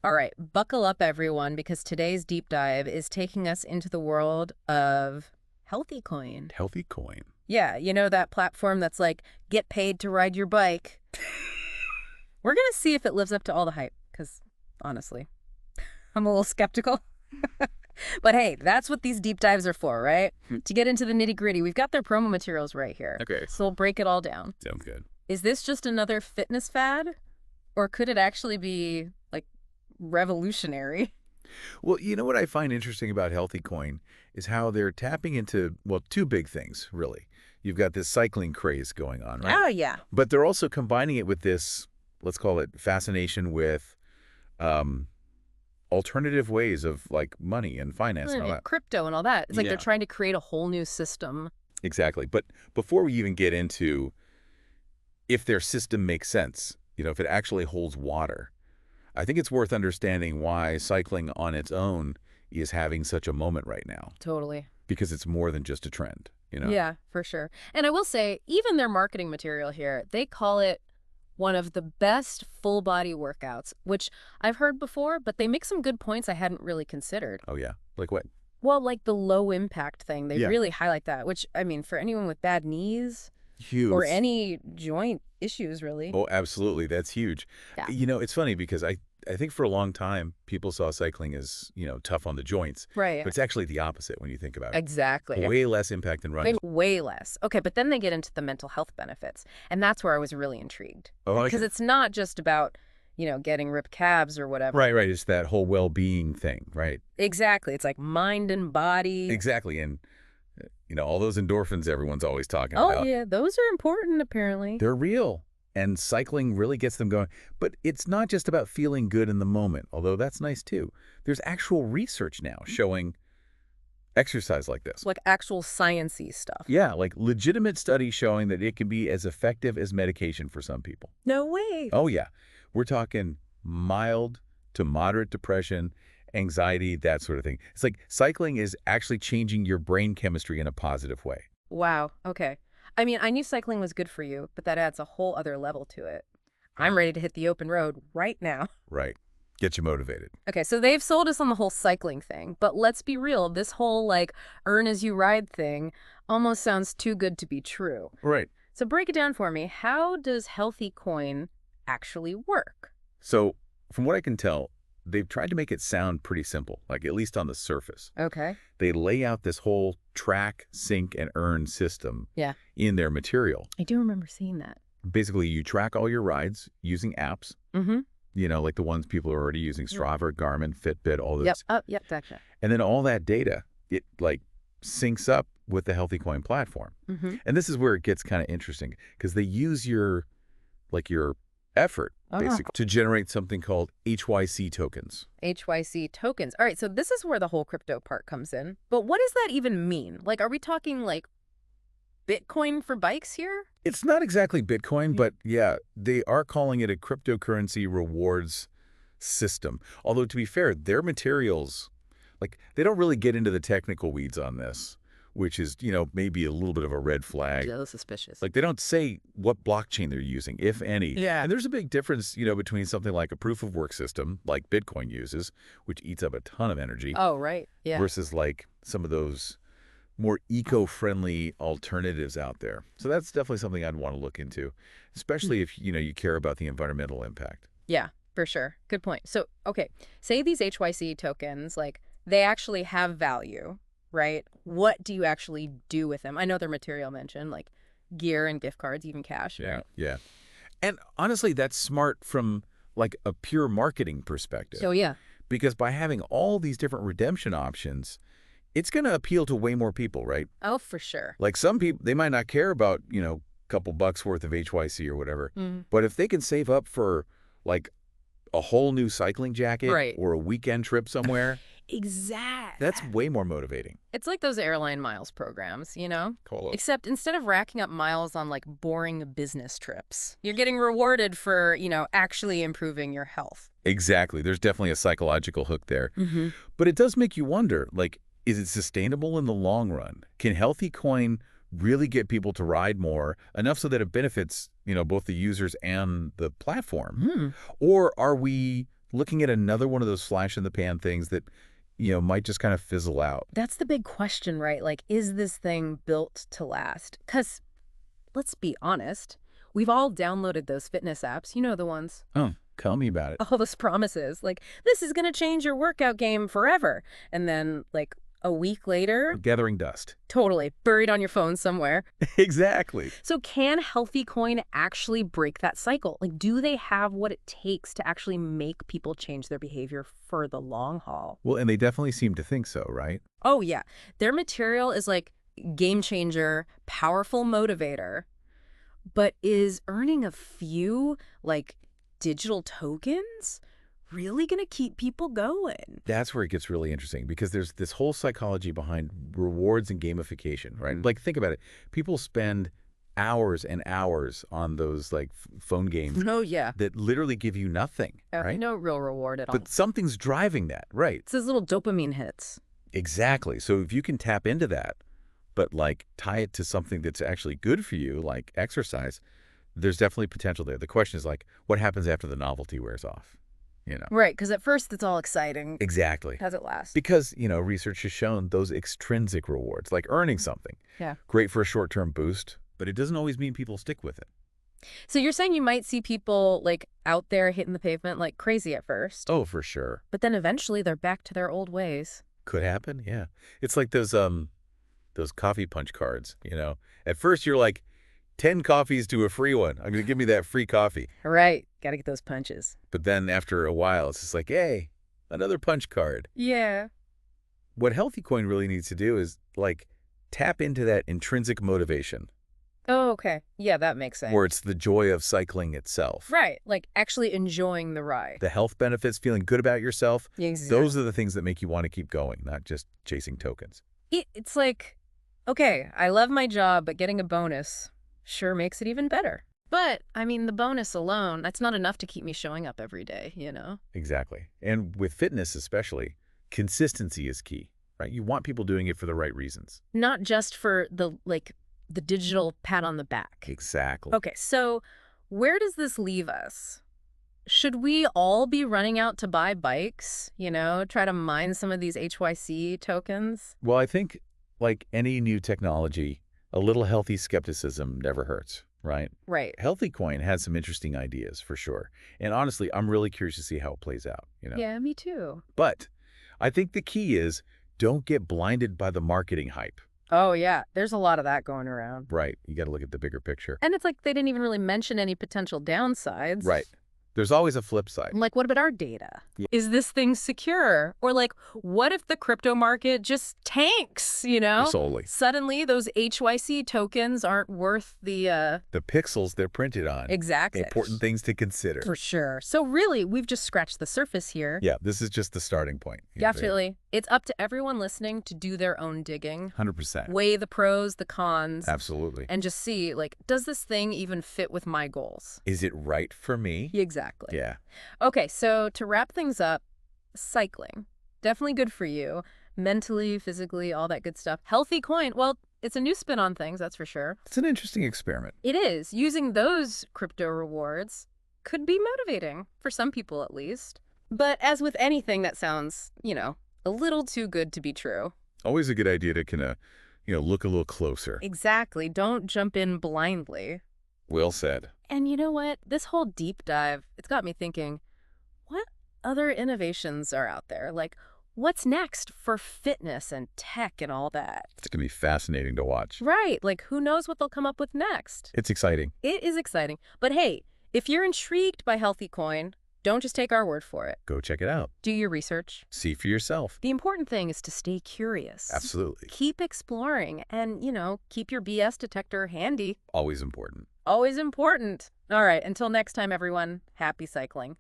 All right, buckle up, everyone, because today's deep dive is taking us into the world of HealthyCoin. HealthyCoin. Yeah, you know that platform that's like, get paid to ride your bike. We're going to see if it lives up to all the hype, because honestly, I'm a little skeptical. But hey, that's what these deep dives are for, right? To get into the nitty-gritty. We've got their promo materials right here. Okay. So we'll break it all down. Sounds good. Is this just another fitness fad? Or could it actually be, like, revolutionary? Well, you know what I find interesting about HealthyCoin is how they're tapping into, well, two big things, really. You've got this cycling craze going on, right? Oh, yeah. But they're also combining it with this, let's call it fascination with um, alternative ways of like money and finance and all that. Crypto and all that. It's like Yeah, they're trying to create a whole new system. exactly. But before we even get into if their system makes sense, if it actually holds water, I think it's worth understanding why cycling on its own is having such a moment right now, Totally. because it's more than just a trend. Yeah, for sure. And I will say, even their marketing material here, they call it one of the best full body workouts, which I've heard before, but they make some good points I hadn't really considered. Oh, yeah. Like what? Well, like the low impact thing, they Yeah. really highlight that, which, I mean, for anyone with bad knees Huge. or any joint issues, really. Oh, absolutely. That's huge. Yeah. It's funny because I think for a long time, people saw cycling as, tough on the joints. Right. But it's actually the opposite when you think about it. Exactly. Way less impact than running. Way less. Okay, but then they get into the mental health benefits. And that's where I was really intrigued. Oh, Because it's not just about, getting ripped calves or whatever. Right. It's that whole well-being thing, right? Exactly. It's like mind and body. Exactly. And, all those endorphins everyone's always talking Oh, about. yeah. Those are important, apparently. They're real. And cycling really gets them going. But it's not just about feeling good in the moment, although that's nice too. There's actual research now showing exercise like this. Like actual science-y stuff. Yeah, like legitimate studies showing that it can be as effective as medication for some people. No way. Oh, yeah. We're talking mild to moderate depression, anxiety, that sort of thing. It's like cycling is actually changing your brain chemistry in a positive way. Wow. Okay. I mean, I knew cycling was good for you, but that adds a whole other level to it. I'm ready to hit the open road right now. Right. Get you motivated. Okay, so they've sold us on the whole cycling thing, but let's be real, this whole, like, earn as you ride thing almost sounds too good to be true. Right. So break it down for me. How does HealthyCoin actually work? So from what I can tell, they've tried to make it sound pretty simple, like at least on the surface. Okay. They lay out this whole track, sync, and earn system Yeah. in their material. I do remember seeing that. Basically, you track all your rides using apps, Mm-hmm. like the ones people are already using, Strava, Garmin, Fitbit, all those. Yep. Oh, yep, gotcha. And then all that data, it like syncs up with the HealthyCoin platform. Mm-hmm. And this is where it gets kind of interesting because they use your effort, basically, to generate something called HYC tokens. HYC tokens. All right, so this is where the whole crypto part comes in. But what does that even mean? Like, are we talking, like, Bitcoin for bikes here? It's not exactly Bitcoin, but yeah, they are calling it a cryptocurrency rewards system. Although, to be fair, their materials, they don't really get into the technical weeds on this, which is, maybe a little bit of a red flag. Yeah, suspicious. They don't say what blockchain they're using, if any. Yeah. And there's a big difference, between something like a proof of work system, like Bitcoin uses, which eats up a ton of energy, Oh, right. Yeah. versus like some of those more eco-friendly alternatives out there. So that's definitely something I'd want to look into, especially if, you care about the environmental impact. Yeah, for sure. Good point. So, okay, say these HYC tokens, like, they actually have value, right? What do you actually do with them? I know their material mentioned, like, gear and gift cards, even cash. Yeah. Yeah. And honestly, that's smart from like a pure marketing perspective. So, yeah. Because by having all these different redemption options, it's going to appeal to way more people, right? Oh, for sure. Like some people, they might not care about, a couple bucks worth of HYC or whatever. Mm. But if they can save up for like a whole new cycling jacket Right. or a weekend trip somewhere, Exactly. that's way more motivating. It's like those airline miles programs, Cool. Except instead of racking up miles on, like, boring business trips, you're getting rewarded for, actually improving your health. Exactly. There's definitely a psychological hook there. Mm-hmm. But it does make you wonder, like, is it sustainable in the long run? Can HealthyCoin really get people to ride more, enough so that it benefits, both the users and the platform? Hmm. Or are we looking at another one of those flash-in-the-pan things that, might just kind of fizzle out. That's the big question, right? Like, is this thing built to last? Because, let's be honest, we've all downloaded those fitness apps. You know the ones. Oh, tell me about it. All those promises. Like, this is going to change your workout game forever. And then, like, a week later, Gathering dust. totally buried on your phone somewhere. Exactly. So can HealthyCoin actually break that cycle? Like, do they have what it takes to actually make people change their behavior for the long haul? Well, and they definitely seem to think so, right? Oh, yeah. Their material is like game changer, powerful motivator, but is earning a few, like, digital tokens really going to keep people going? That's where it gets really interesting because there's this whole psychology behind rewards and gamification, right? Like, think about it. People spend hours and hours on those, like, phone games Oh, yeah. that literally give you nothing, right? No real reward at all. But something's driving that, right? It's those little dopamine hits. Exactly. So if you can tap into that, but, like, tie it to something that's actually good for you, like exercise, there's definitely potential there. The question is, like, what happens after the novelty wears off? Right, because at first it's all exciting. Exactly. How's it last? Because, research has shown those extrinsic rewards, like earning something, Yeah. great for a short-term boost, but it doesn't always mean people stick with it. So you're saying you might see people, like, out there hitting the pavement like crazy at first, Oh, for sure. but then eventually they're back to their old ways. Could happen, yeah. It's like those coffee punch cards, At first you're like, 10 coffees to a free one. I'm going to give me that free coffee. Right. Got to get those punches. But then after a while, it's just like, hey, another punch card. Yeah. What HealthyCoin really needs to do is, like, tap into that intrinsic motivation, Oh, okay. Yeah, that makes sense. where it's the joy of cycling itself. Right. Like actually enjoying the ride. The health benefits, feeling good about yourself, Exactly. those are the things that make you want to keep going, not just chasing tokens. It's like, okay, I love my job, but getting a bonus sure makes it even better. But, I mean, the bonus alone, that's not enough to keep me showing up every day, Exactly. And with fitness especially, consistency is key, right? You want people doing it for the right reasons. Not just for the digital pat on the back. Exactly. Okay, so where does this leave us? Should we all be running out to buy bikes, try to mine some of these HYC tokens? Well, I think, like any new technology, a little healthy skepticism never hurts, right? Right. HealthyCoin has some interesting ideas, for sure. And honestly, I'm really curious to see how it plays out, Yeah, me too. But I think the key is don't get blinded by the marketing hype. Oh, yeah. There's a lot of that going around. Right. You got to look at the bigger picture. And it's like they didn't even really mention any potential downsides. Right. There's always a flip side. Like, what about our data? Yeah. Is this thing secure? Or like, what if the crypto market just tanks, Solely. Suddenly, those HYC tokens aren't worth the The pixels they're printed on. Exactly. Important things to consider. For sure. So really, we've just scratched the surface here. Yeah, this is just the starting point. Definitely. It's up to everyone listening to do their own digging. 100%. Weigh the pros, the cons. Absolutely. And just see, like, does this thing even fit with my goals? Is it right for me? Exactly. Yeah. Okay, so to wrap things up, cycling. Definitely good for you. Mentally, physically, all that good stuff. HealthyCoin, well, it's a new spin on things, that's for sure. It's an interesting experiment. It is. Using those crypto rewards could be motivating, for some people at least. But as with anything that sounds, a little too good to be true. Always a good idea to kind of, look a little closer. Exactly. Don't jump in blindly. Well said. And you know what? This whole deep dive, it's got me thinking, what other innovations are out there? Like, what's next for fitness and tech and all that? It's going to be fascinating to watch. Right. Like, who knows what they'll come up with next? It's exciting. It is exciting. But hey, if you're intrigued by HealthyCoin, don't just take our word for it. Go check it out. Do your research. See for yourself. The important thing is to stay curious. Absolutely. Keep exploring and, keep your BS detector handy. Always important. Always important. All right. Until next time, everyone, happy cycling.